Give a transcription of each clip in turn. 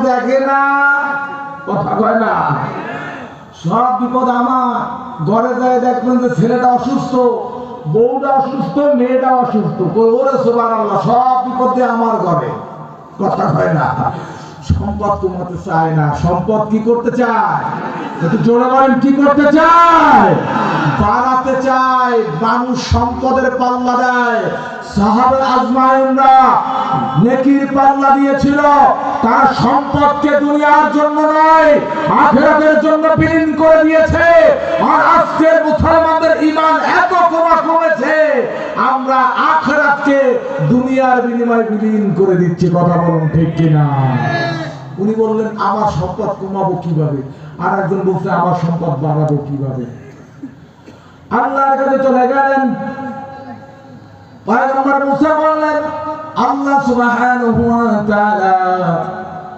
দেখে না, কথা কয় না। সব বিপদ আমার। ঘরে যায় দেখবেন যে ছেলেটা অসুস্থ, বউটা অসুস্থ, মেয়েটা অসুস্থ, ওরে সুবহানাল্লাহ, সব বিপদ দিয়ে আমার ঘরে, কথা কয় না। সম্পদ কমাতে চায় না, সম্পদ কি করতে চায়? একটু জোরে বলেন, কি করতে চায়? বাড়াতে চায়। মানুষ সম্পদের পাল্লা দেয়। সাহাবে আজমাইনরা নেকির পাল্লা দিয়েছিল, তার সম্পদকে দুনিয়ার জন্য নয় আখিরাতের জন্য বিলীন করে দিয়েছে। আর আজকে মুসলমানদের ঈমান এত কমেছে, আমরা আখিরাতকে দুনিয়ার বিনিময়ে বিলীন করে দিচ্ছি। কথা বলুন ঠিক কিনা? উনি বললেন আমার সম্পদ কমাবো কিভাবে, আর একজন বলছে আমার সম্পদ বাড়াবো কিভাবে। আল্লাহর কাছে চলে গেলেন। পয়গম্বর মুসা বললেন, আল্লাহ সুবহানাহু ওয়া তাআলা,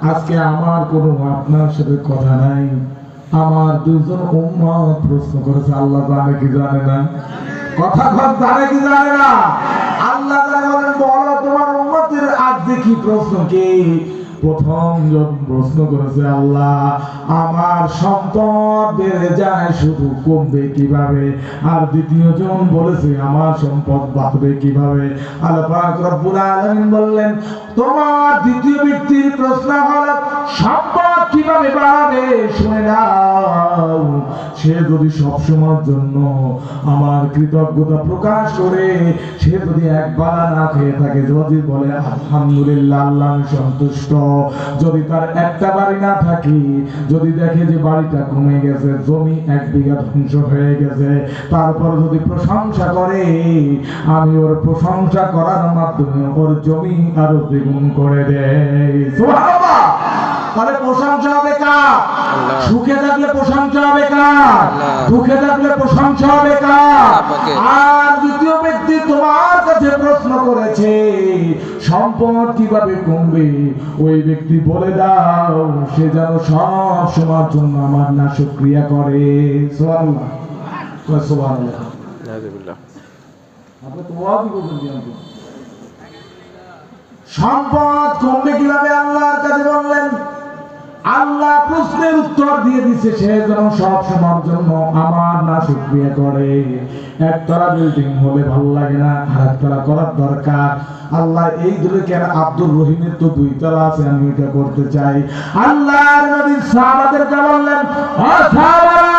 আজকে আমার কোনো আপনার সাথে কথা নাই। আমার দুইজন উম্মত প্রশ্ন করেছে, আল্লাহ জানে কি জানে না? কথা কর, জানে কি জানে না? আল্লাহ বলেন, বলো তোমার উম্মতের আজকে কি প্রশ্ন? কি প্রথম জন প্রশ্ন করেছে, আল্লাহ আমার সম্পদ বেড়ে যায় শুধু কমবে কিভাবে? আর দ্বিতীয় জন বলেছে আমার সম্পদ বাড়বে কিভাবে? আল্লাহ পাক রব্বুল আলামিন বললেন, তোমার দ্বিতীয় ব্যক্তির প্রশ্ন হলো সম্পদ কিভাবে বাড়বে। শুনে নাও, সে যদি সবসময়ের জন্য আমার কৃতজ্ঞতা প্রকাশ করে, সে যদি একবার না খেয়ে থাকে, যদি বলে আলহামদুলিল্লাহ আল্লাহ আমি সন্তুষ্ট, যদি তার একটা বাড়ি না থাকে, যদি দেখে যে বাড়িটা কমে গেছে, জমি 1 বিঘা ধ্বংস হয়ে গেছে, তারপর যদি প্রশংসা করে, আমি ওর প্রশংসা করার মাধ্যমে ওর জমি আরো দ্বিগুণ করে দেয়। সুবহানাল্লাহ। তাহলে প্রশংসা হবে কার? সুখে থাকলে প্রশংসা হবে কার? দুঃখে থাকলে প্রশংসা হবে কার? আর দ্বিতীয় ব্যক্তি তোমার কাছে প্রশ্ন করেছে সম্পদ কিভাবে কমবে, ওই ব্যক্তি বলে দাও সে যেন সব সময়ের জন্য আমার নাশকরিয়া করে। সুবহানাল্লাহ, সুবহানাল্লাহ। আপনি তো ওয়াজি বলছেন, সম্পদ কমবে কিভাবে আল্লাহর কাছে বললেন। আল্লাহ প্রশ্নের উত্তর দিয়ে দিচ্ছে, সে যেন সব সময়ের জন্য আমার নাশকরিয়া করে। একতলা বিল্ডিং হলে ভালো লাগে না, আর একতলা করার দরকার। আল্লাহ এই দূরে কেন? আব্দুর রহিমের তো 2 তলা আছে, আমি এটা করতে চাই। আল্লাহর নবী সাহাবাদেরকে বললেন, ও সাহাবারা,